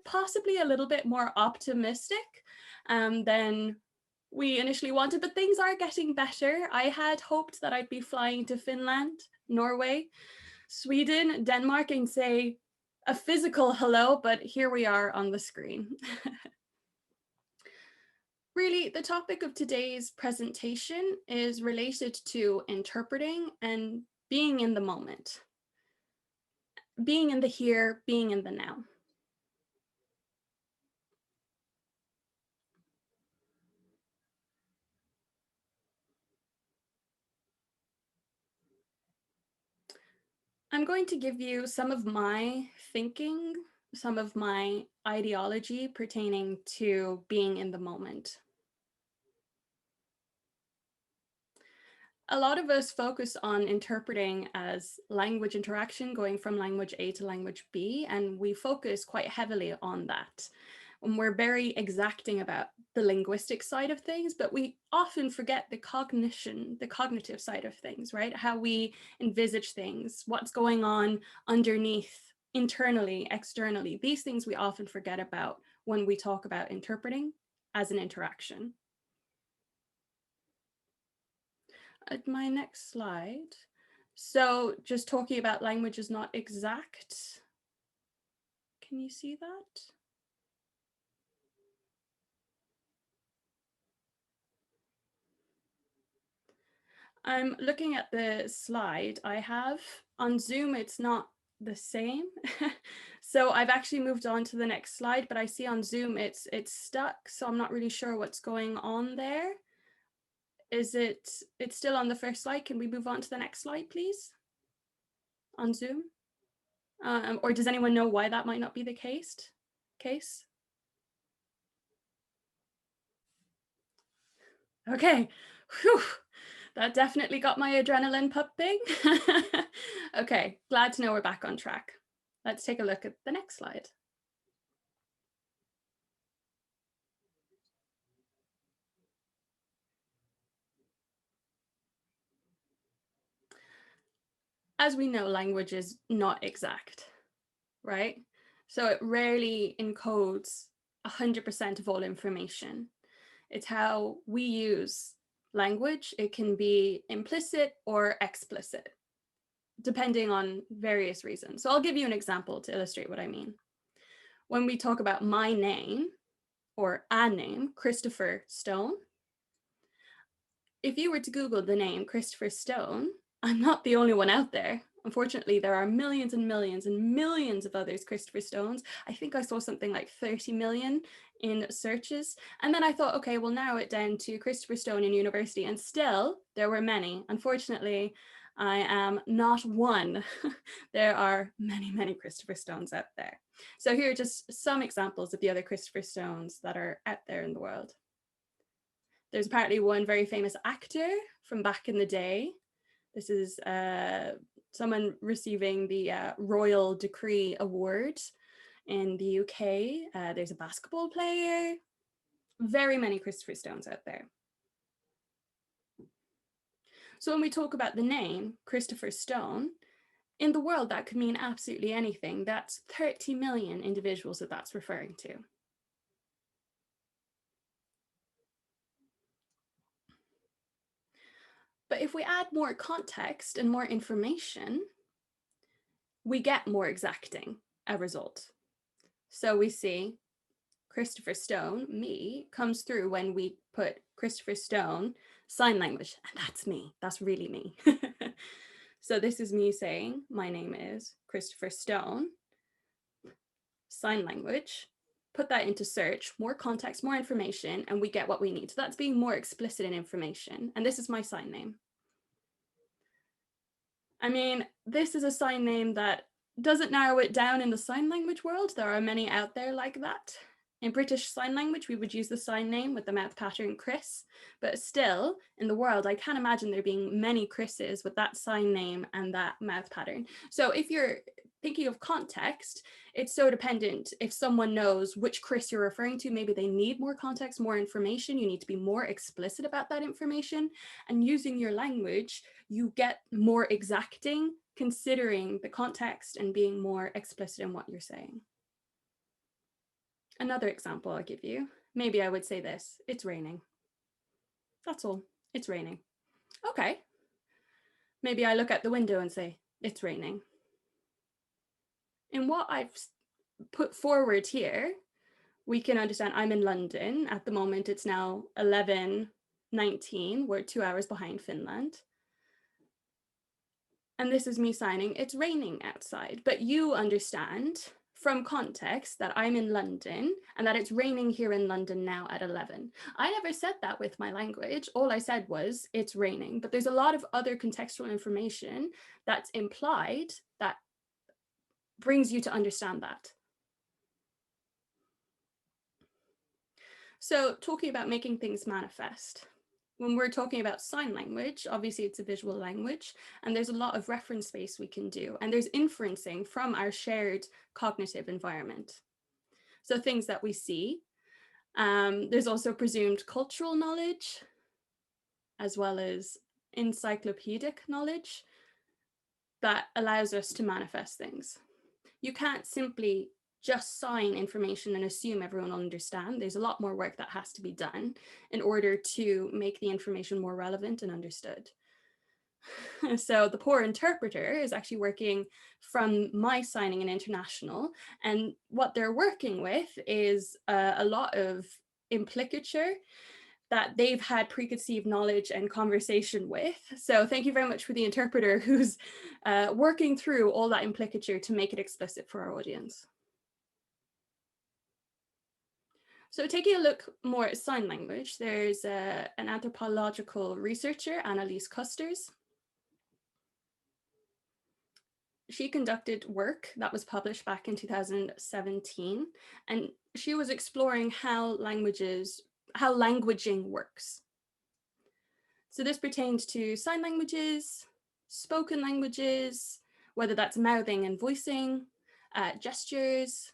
possibly a little bit more optimistic than we initially wanted, but things are getting better. I had hoped that I'd be flying to Finland, Norway, Sweden, Denmark, and say a physical hello, but here we are on the screen. Really, the topic of today's presentation is related to interpreting and being in the moment, being in the here, being in the now. I'm going to give you some of my thinking, some of my ideology pertaining to being in the moment. A lot of us focus on interpreting as language interaction, going from language A to language B, and we focus quite heavily on that. And we're very exacting about the linguistic side of things, but we often forget the cognition, the cognitive side of things, right? How we envisage things, what's going on underneath, internally, externally. These things we often forget about when we talk about interpreting as an interaction. At my next slide. So just talking about language is not exact. Can you see that? I'm looking at the slide I have. On Zoom, it's not the same. So I've actually moved on to the next slide, but I see on Zoom it's stuck. So I'm not really sure what's going on there. It's still on the first slide? Can we move on to the next slide, please? On Zoom? Or does anyone know why that might not be the case? Okay, whew, that definitely got my adrenaline pumping. Okay, glad to know we're back on track. Let's take a look at the next slide. As we know, language is not exact, right? So it rarely encodes 100% of all information. It's how we use language. It can be implicit or explicit, depending on various reasons. So I'll give you an example to illustrate what I mean. When we talk about my name or a name, Christopher Stone, if you were to Google the name Christopher Stone, I'm not the only one out there. Unfortunately, there are millions and millions and millions of others Christopher Stones. I think I saw something like 30 million in searches. And then I thought, okay, we'll narrow it down to Christopher Stone in university. And still, there were many. Unfortunately, I am not one. There are many, many Christopher Stones out there. So here are just some examples of the other Christopher Stones that are out there in the world. There's apparently one very famous actor from back in the day. This is someone receiving the Royal Decree Award in the UK. There's a basketball player. Very many Christopher Stones out there. So when we talk about the name Christopher Stone, in the world that could mean absolutely anything. That's 30 million individuals that that's referring to. But if we add more context and more information, we get more exacting a result. So we see Christopher Stone, me, comes through when we put Christopher Stone, sign language, and that's me, that's really me. So this is me saying, my name is Christopher Stone, sign language, put that into search, more context, more information, and we get what we need. So that's being more explicit in information. And this is my sign name. I mean, this is a sign name that doesn't narrow it down in the sign language world. There are many out there like that. In British Sign Language, we would use the sign name with the mouth pattern Chris, but still in the world, I can't imagine there being many Chris's with that sign name and that mouth pattern. So if you're thinking of context, it's so dependent. If someone knows which Chris you're referring to, maybe they need more context, more information. You need to be more explicit about that information. And using your language, you get more exacting, considering the context and being more explicit in what you're saying. Another example I'll give you. Maybe I would say this, it's raining. That's all, it's raining. Okay. Maybe I look out the window and say, it's raining. In what I've put forward here, we can understand I'm in London. At the moment, it's now 11:19. We're 2 hours behind Finland. And this is me signing, it's raining outside. But you understand from context that I'm in London and that it's raining here in London now at 11. I never said that with my language. All I said was it's raining, but there's a lot of other contextual information that's implied that brings you to understand that. So talking about making things manifest. When we're talking about sign language, obviously it's a visual language, and there's a lot of reference space we can do, and there's inferencing from our shared cognitive environment. So things that we see. There's also presumed cultural knowledge, as well as encyclopedic knowledge that allows us to manifest things. You can't simply just sign information and assume everyone will understand. There's a lot more work that has to be done in order to make the information more relevant and understood. So the poor interpreter is actually working from my signing in international, and what they're working with is a lot of implicature that they've had preconceived knowledge and conversation with. So thank you very much for the interpreter who's working through all that implicature to make it explicit for our audience. So taking a look more at sign language, there's an anthropological researcher, Annalise Custers. She conducted work that was published back in 2017, and she was exploring how languaging works. So this pertains to sign languages, spoken languages, whether that's mouthing and voicing, gestures,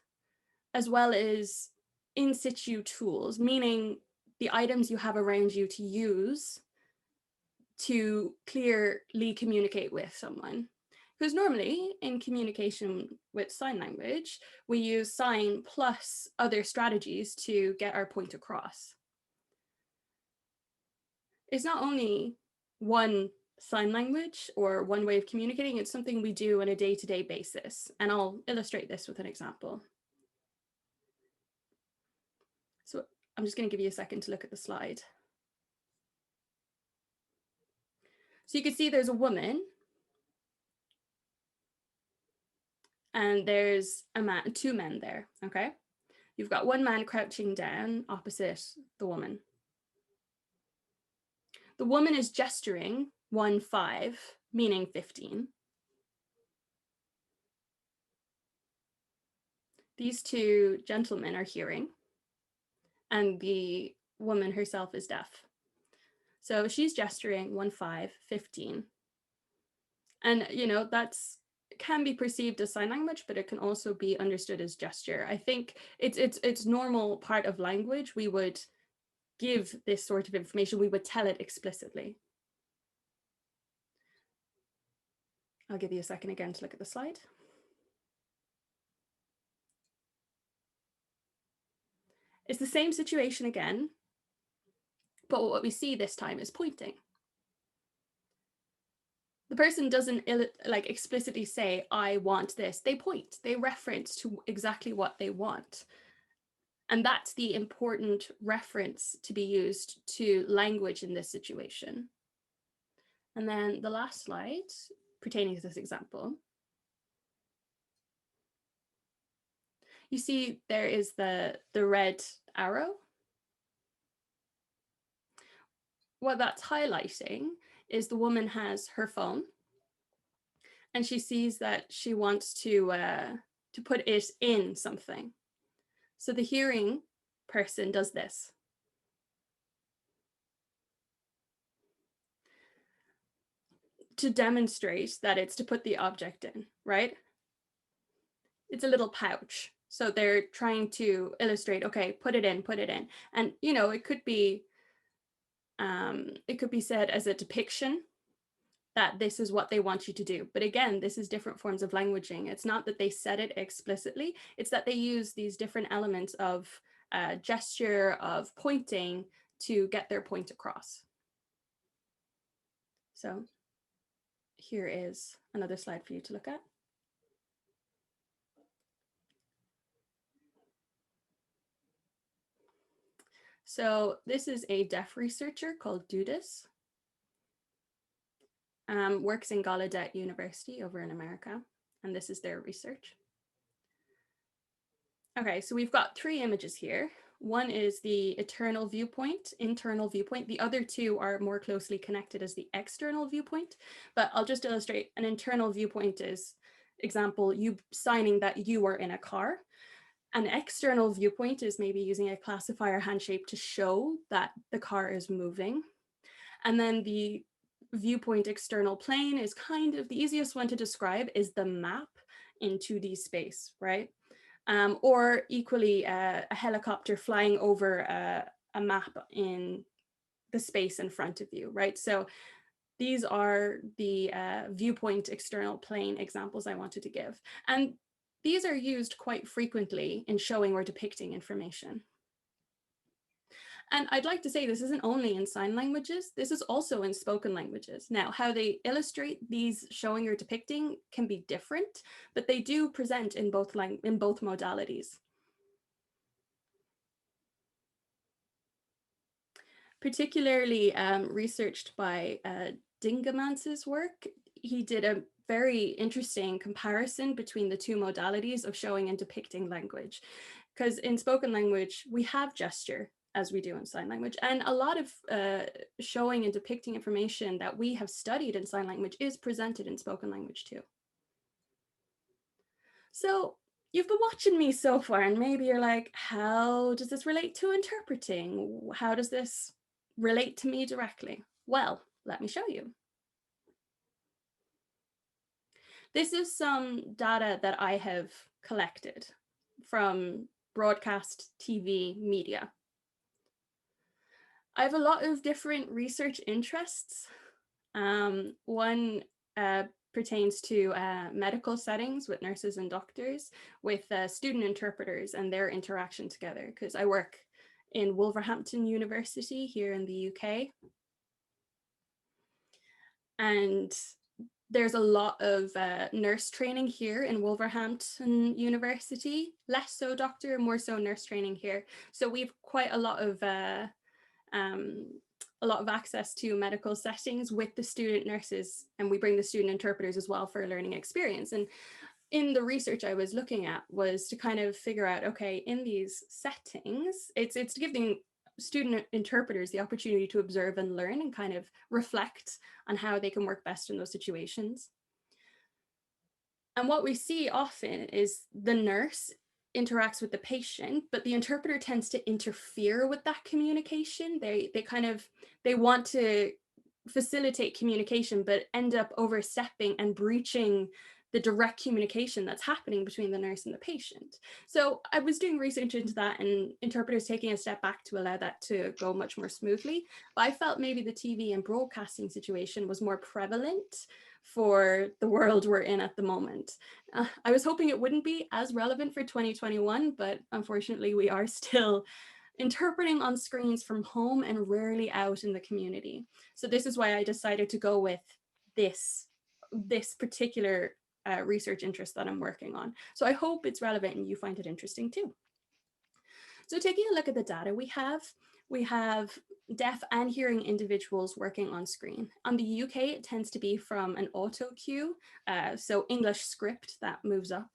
as well as in situ tools, meaning the items you have around you to use to clearly communicate with someone. Because normally in communication with sign language, we use sign plus other strategies to get our point across. It's not only one sign language or one way of communicating, it's something we do on a day-to-day basis. And I'll illustrate this with an example. So I'm just going to give you a second to look at the slide. So you can see there's a woman and there's a man, two men there, okay? You've got one man crouching down opposite the woman. The woman is gesturing 1-5, meaning 15. These two gentlemen are hearing, and the woman herself is deaf. So she's gesturing 1-5, 15. And, you know, that's can be perceived as sign language, but it can also be understood as gesture. I think it's normal part of language. We would give this sort of information, we would tell it explicitly. I'll give you a second again to look at the slide. It's the same situation again, but what we see this time is pointing. The person doesn't explicitly say, I want this. They point, they reference to exactly what they want. And that's the important reference to be used to language in this situation. And then the last slide pertaining to this example. You see there is the red arrow. What that's highlighting is the woman has her phone and she sees that she wants to put it in something. So the hearing person does this. To demonstrate that it's to put the object in, right? It's a little pouch. So they're trying to illustrate, okay, put it in. And, you know, it could be said as a depiction that this is what they want you to do. But again, this is different forms of languaging. It's not that they said it explicitly, it's that they use these different elements of gesture, of pointing to get their point across. So here is another slide for you to look at. So this is a deaf researcher called Dudis. Works in Gallaudet University over in America, and this is their research. Okay, so we've got three images here. One is the internal viewpoint. The other two are more closely connected as the external viewpoint, but I'll just illustrate. An internal viewpoint is, example, you signing that you are in a car. An external viewpoint is maybe using a classifier hand shape to show that the car is moving. And then the viewpoint external plane is kind of the easiest one to describe, is the map in 2D space, right? Or equally a helicopter flying over a map in the space in front of you, right? So these are the viewpoint external plane examples I wanted to give. And these are used quite frequently in showing or depicting information. And I'd like to say this isn't only in sign languages, this is also in spoken languages. Now, how they illustrate these showing or depicting can be different, but they do present in both modalities. Particularly researched by Dingemance's work, he did a very interesting comparison between the two modalities of showing and depicting language. Because in spoken language, we have gesture, as we do in sign language. And a lot of showing and depicting information that we have studied in sign language is presented in spoken language too. So you've been watching me so far, and maybe you're like, how does this relate to interpreting? How does this relate to me directly? Well, let me show you. This is some data that I have collected from broadcast TV media. I have a lot of different research interests. One pertains to medical settings with nurses and doctors, with student interpreters and their interaction together, because I work in Wolverhampton University here in the UK. And there's a lot of nurse training here in Wolverhampton University, less so doctor, more so nurse training here. So we've quite a lot of access to medical settings with the student nurses, and we bring the student interpreters as well for a learning experience. And in the research I was looking at was to kind of figure out, okay, in these settings, it's to give the student interpreters the opportunity to observe and learn and kind of reflect on how they can work best in those situations. And what we see often is the nurse interacts with the patient, but the interpreter tends to interfere with that communication. They want to facilitate communication, but end up overstepping and breaching the direct communication that's happening between the nurse and the patient. So I was doing research into that, and interpreters taking a step back to allow that to go much more smoothly. But I felt maybe the TV and broadcasting situation was more prevalent for the world we're in at the moment. I was hoping it wouldn't be as relevant for 2021, but unfortunately we are still interpreting on screens from home and rarely out in the community. So this is why I decided to go with this particular research interest that I'm working on. So I hope it's relevant and you find it interesting too. So taking a look at the data we have deaf and hearing individuals working on screen. On the UK, it tends to be from an auto cue, so English script that moves up.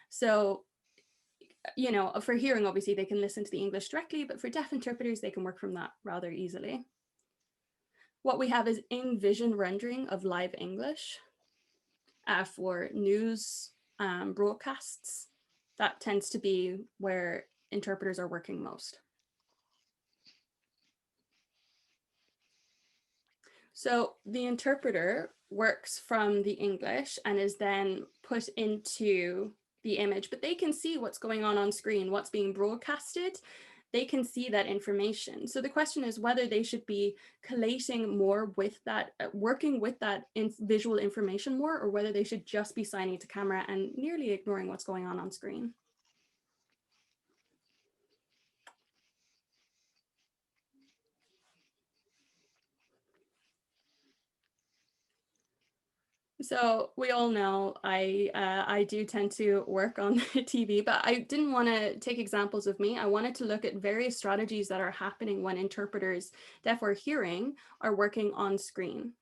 So, you know, for hearing, obviously, they can listen to the English directly, but for deaf interpreters, they can work from that rather easily. What we have is in-vision rendering of live English for news broadcasts. That tends to be where interpreters are working most. So the interpreter works from the English and is then put into the image, but they can see what's going on screen, what's being broadcasted. they can see that information. So the question is whether they should be collating more with that, working with that visual information more, or whether they should just be signing to camera and nearly ignoring what's going on screen. So we all know I do tend to work on TV, but I didn't want to take examples of me. I wanted to look at various strategies that are happening when interpreters, deaf or hearing, are working on screen.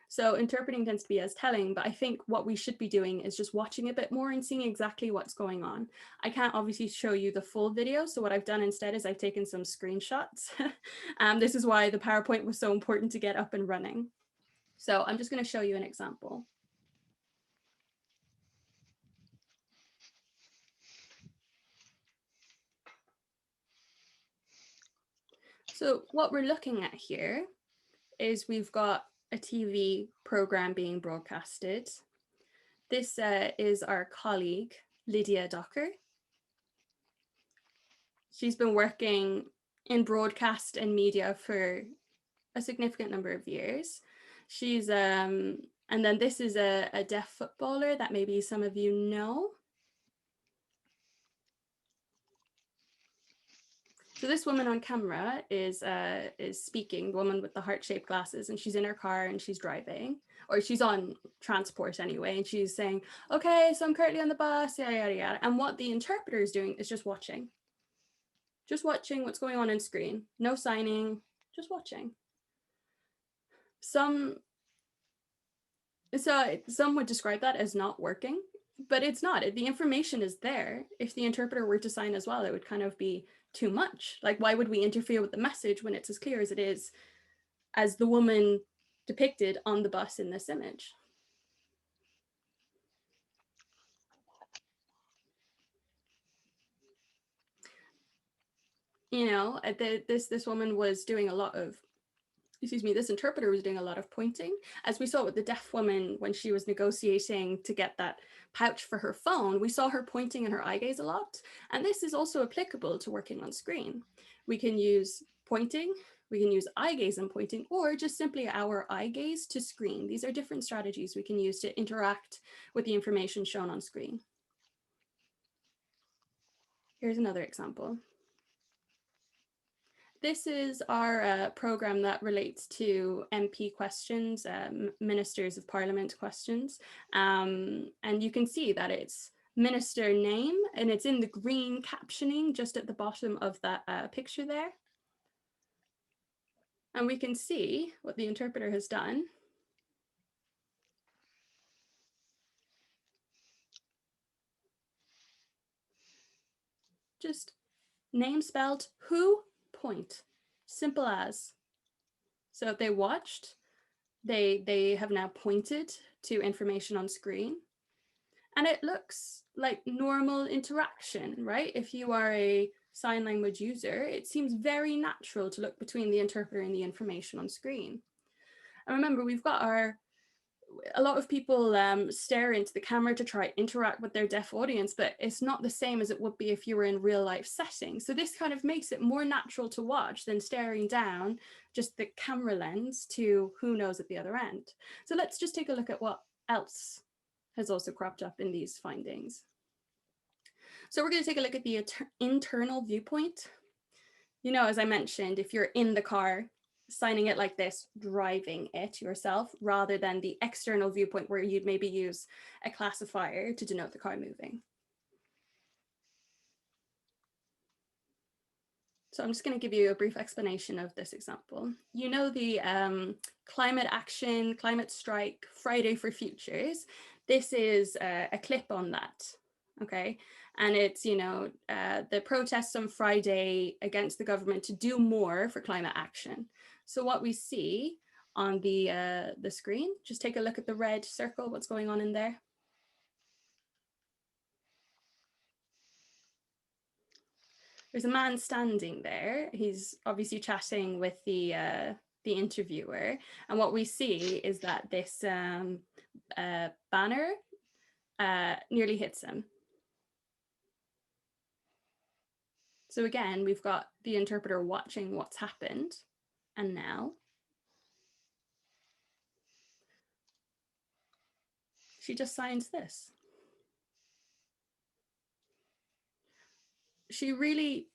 So interpreting tends to be as telling, but I think what we should be doing is just watching a bit more and seeing exactly what's going on. I can't obviously show you the full video, so what I've done instead is I've taken some screenshots. This is why the PowerPoint was so important to get up and running. So I'm just going to show you an example. So what we're looking at here is we've got a TV program being broadcasted. This is our colleague, Lydia Docker. She's been working in broadcast and media for a significant number of years. She's, and then this is a deaf footballer that maybe some of you know. So this woman on camera is speaking, the woman with the heart-shaped glasses, and she's in her car and she's driving, or she's on transport anyway, and she's saying, okay, so I'm currently on the bus, yada, yada, yada. And what the interpreter is doing is just watching what's going on screen. No signing, just watching. Some would describe that as not working, but it's not. The information is there. If the interpreter were to sign as well, it would kind of be too much. Like, why would we interfere with the message when it's as clear as it is as the woman depicted on the bus in this image? You know, this woman was doing a lot of, this interpreter was doing a lot of pointing. As we saw with the deaf woman when she was negotiating to get that pouch for her phone, we saw her pointing in her eye gaze a lot. And this is also applicable to working on screen. We can use pointing, we can use eye gaze and pointing, or just simply our eye gaze to screen. These are different strategies we can use to interact with the information shown on screen. Here's another example. This is our program that relates to MP questions, Ministers of Parliament questions. And you can see that it's minister name, and it's in the green captioning just at the bottom of that picture there. And we can see what the interpreter has done. Just name spelled who, point, simple as. So if they watched, they have now pointed to information on screen. And it looks like normal interaction, right? If you are a sign language user, it seems very natural to look between the interpreter and the information on screen. And remember, we've got a lot of people stare into the camera to try to interact with their deaf audience, but it's not the same as it would be if you were in real life setting. So this kind of makes it more natural to watch than staring down just the camera lens to who knows at the other end. So let's just take a look at what else has also cropped up in these findings. So we're going to take a look at the internal viewpoint. You know, as I mentioned, if you're in the car, signing it like this, driving it yourself, rather than the external viewpoint where you'd maybe use a classifier to denote the car moving. So I'm just going to give you a brief explanation of this example. You know the climate action, climate strike, Friday for Futures. This is a clip on that, okay? And it's, you know, the protests on Friday against the government to do more for climate action. So what we see on the screen, just take a look at the red circle, what's going on in there. There's a man standing there. He's obviously chatting with the interviewer. And what we see is that this banner nearly hits him. So again, we've got the interpreter watching what's happened. And now she just signs this. She really,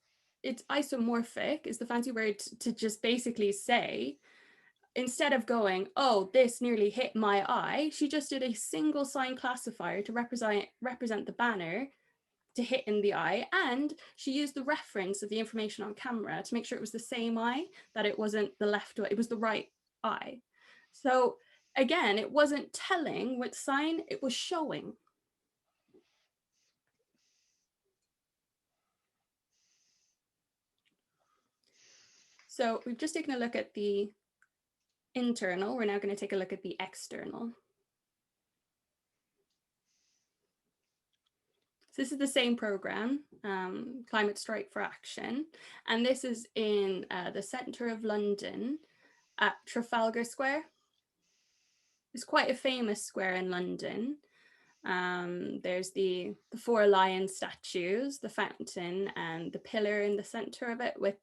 it's isomorphic is the fancy word to just basically say, instead of going, oh, this nearly hit my eye, she just did a single sign classifier to represent the banner to hit in the eye. And she used the reference of the information on camera to make sure it was the same eye, that it wasn't the left eye, it was the right eye. So again, it wasn't telling what sign, it was showing. So we've just taken a look at the internal. We're now going to take a look at the external. So this is the same program, Climate Strike for Action, and this is in the centre of London at Trafalgar Square. It's quite a famous square in London. There's the four lion statues, the fountain, and the pillar in the centre of it with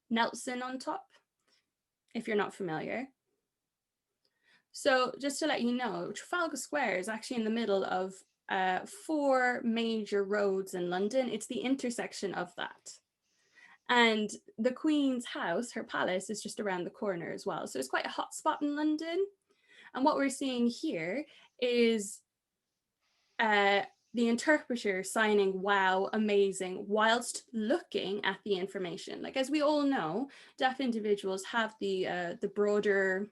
Nelson on top, if you're not familiar. So just to let you know, Trafalgar Square is actually in the middle of four major roads in London. It's the intersection of that. And the Queen's house, her palace, is just around the corner as well. So it's quite a hot spot in London. And what we're seeing here is the interpreter signing wow, amazing, whilst looking at the information. Like, as we all know, deaf individuals have the broader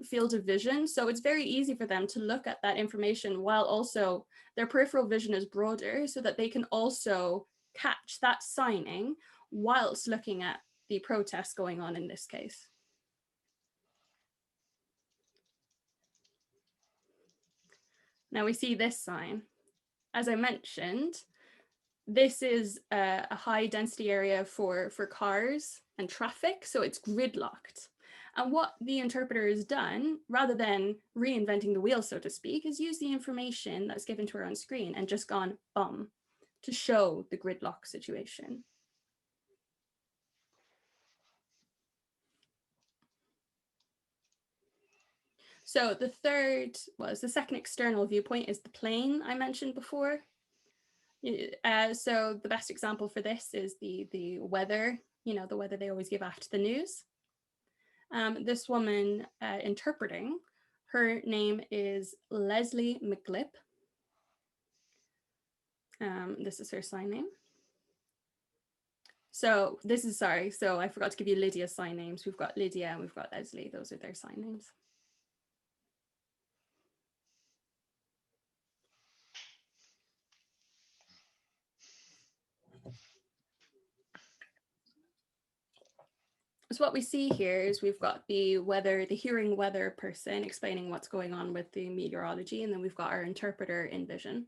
field of vision. So it's very easy for them to look at that information while also their peripheral vision is broader, so that they can also catch that signing whilst looking at the protest going on in this case. Now we see this sign. As I mentioned, this is a high density area for cars and traffic, so it's gridlocked. And what the interpreter has done, rather than reinventing the wheel, so to speak, is use the information that's given to her on screen and just gone bum to show the gridlock situation. So the second external viewpoint is the plane I mentioned before. So the best example for this is the weather, the weather they always give after the news. This woman interpreting, her name is Leslie McGlip. This is her sign name. So so I forgot to give you Lydia's sign names. We've got Lydia and we've got Leslie. Those are their sign names. So what we see here is we've got the hearing weather person explaining what's going on with the meteorology, and then we've got our interpreter in vision.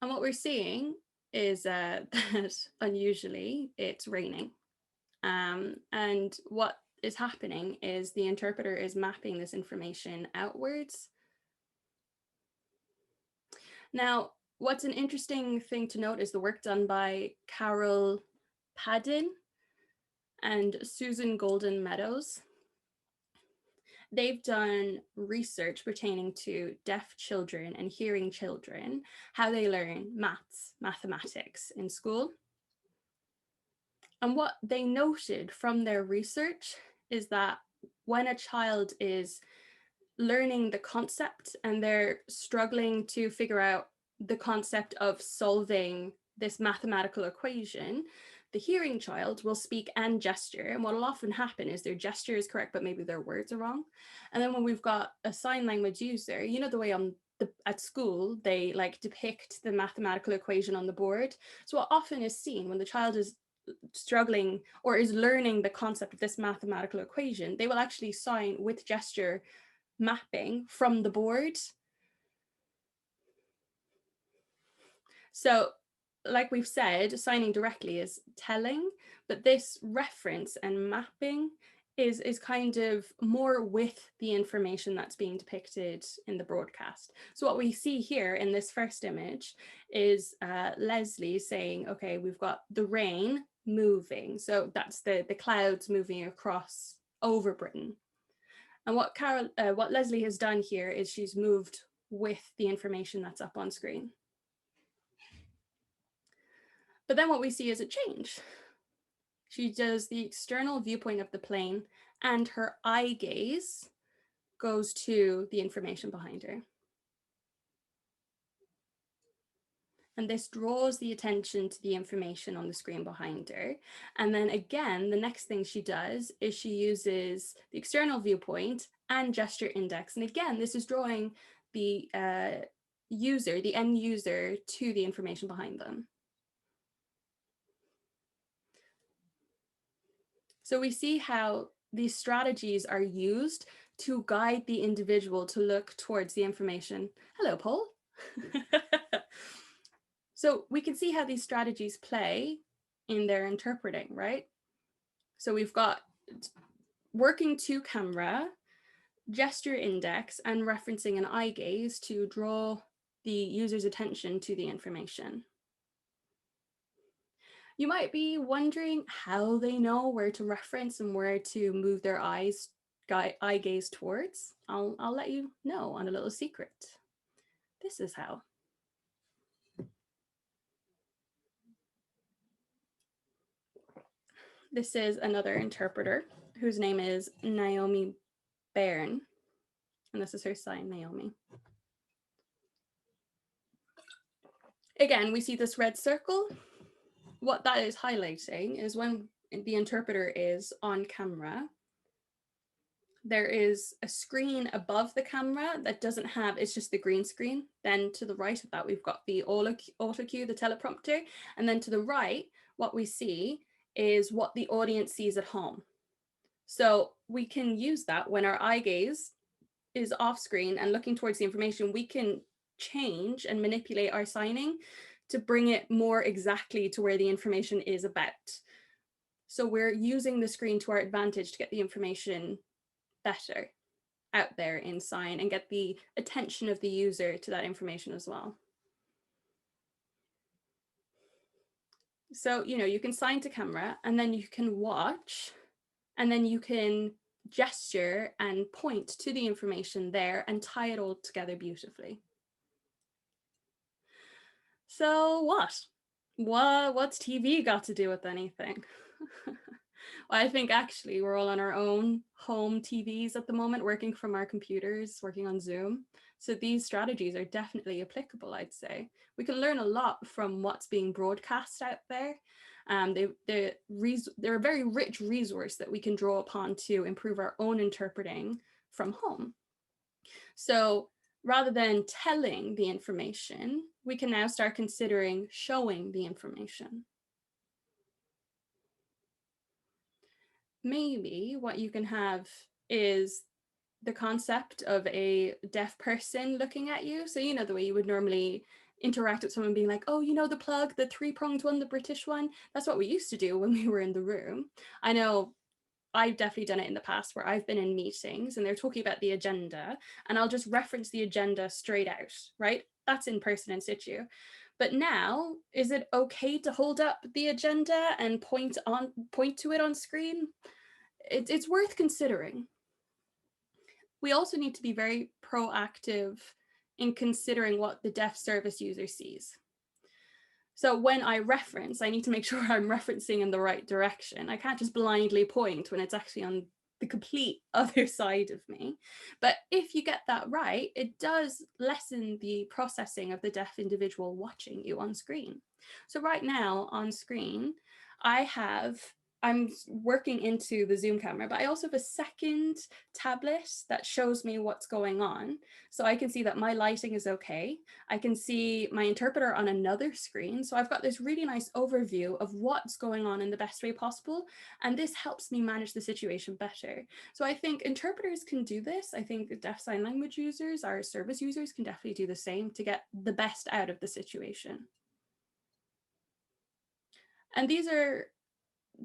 And what we're seeing is that unusually it's raining. And what is happening is the interpreter is mapping this information outwards. Now, what's an interesting thing to note is the work done by Carol Padden and Susan Golden Meadows. They've done research pertaining to deaf children and hearing children, how they learn mathematics in school. And what they noted from their research is that when a child is learning the concept and they're struggling to figure out the concept of solving this mathematical equation, the hearing child will speak and gesture. And what will often happen is their gesture is correct, but maybe their words are wrong. And then when we've got a sign language user, the way at school, they like depict the mathematical equation on the board. So what often is seen when the child is struggling or is learning the concept of this mathematical equation, they will actually sign with gesture mapping from the board. So like we've said, signing directly is telling, but this reference and mapping is kind of more with the information that's being depicted in the broadcast. So what we see here in this first image is Leslie saying, okay, we've got the rain moving. So that's the clouds moving across over Britain. And what Leslie has done here is she's moved with the information that's up on screen. But then what we see is a change. She does the external viewpoint of the plane, and her eye gaze goes to the information behind her. And this draws the attention to the information on the screen behind her. And then again, the next thing she does is she uses the external viewpoint and gesture index. And again, this is drawing the user, the end user, to the information behind them. So we see how these strategies are used to guide the individual to look towards the information. Hello, Paul. So we can see how these strategies play in their interpreting, right? So we've got working to camera, gesture index, and referencing an eye gaze to draw the user's attention to the information. You might be wondering how they know where to reference and where to move their eye gaze towards. I'll let you know on a little secret. This is how. This is another interpreter whose name is Naomi Byrne, and this is her sign, Naomi. Again, we see this red circle. What that is highlighting is when the interpreter is on camera, there is a screen above the camera that doesn't have, it's just the green screen. Then to the right of that, we've got the auto cue, the teleprompter. And then to the right, what we see is what the audience sees at home. So we can use that when our eye gaze is off screen and looking towards the information, we can change and manipulate our signing to bring it more exactly to where the information is about. So we're using the screen to our advantage to get the information better out there in sign and get the attention of the user to that information as well. So, you can sign to camera and then you can watch and then you can gesture and point to the information there and tie it all together beautifully. So what's TV got to do with anything? Well, I think actually we're all on our own home TVs at the moment, working from our computers, working on Zoom. So these strategies are definitely applicable, I'd say. We can learn a lot from what's being broadcast out there. They're a very rich resource that we can draw upon to improve our own interpreting from home. So rather than telling the information, we can now start considering showing the information. Maybe what you can have is the concept of a deaf person looking at you. So, the way you would normally interact with someone being like, oh, the plug, the 3-pronged one, the British one. That's what we used to do when we were in the room. I know I've definitely done it in the past where I've been in meetings and they're talking about the agenda and I'll just reference the agenda straight out, right? That's in person in situ. But now, is it okay to hold up the agenda and point to it on screen? It's worth considering. We also need to be very proactive in considering what the deaf service user sees. So when I reference, I need to make sure I'm referencing in the right direction. I can't just blindly point when it's actually on the complete other side of me. But if you get that right, it does lessen the processing of the deaf individual watching you on screen. So right now on screen, I'm working into the Zoom camera, but I also have a second tablet that shows me what's going on. So I can see that my lighting is okay. I can see my interpreter on another screen. So I've got this really nice overview of what's going on in the best way possible. And this helps me manage the situation better. So I think interpreters can do this. I think deaf sign language users, our service users, can definitely do the same to get the best out of the situation. And these are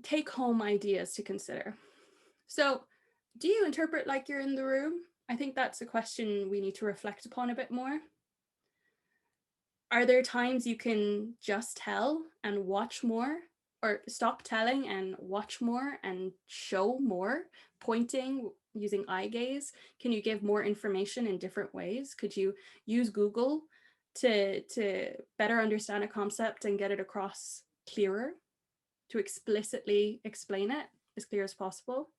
take-home ideas to consider. So, do you interpret like you're in the room? I think that's a question we need to reflect upon a bit more. Are there times you can just tell and watch more, or stop telling and watch more and show more, pointing using eye gaze? Can you give more information in different ways? Could you use Google to better understand a concept and get it across clearer, to explicitly explain it as clear as possible?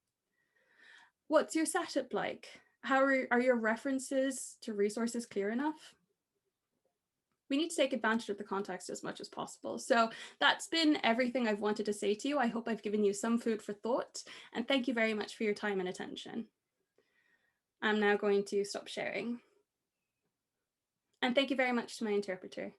What's your setup like? How are your references to resources clear enough? We need to take advantage of the context as much as possible. So that's been everything I've wanted to say to you. I hope I've given you some food for thought, and thank you very much for your time and attention. I'm now going to stop sharing. And thank you very much to my interpreter.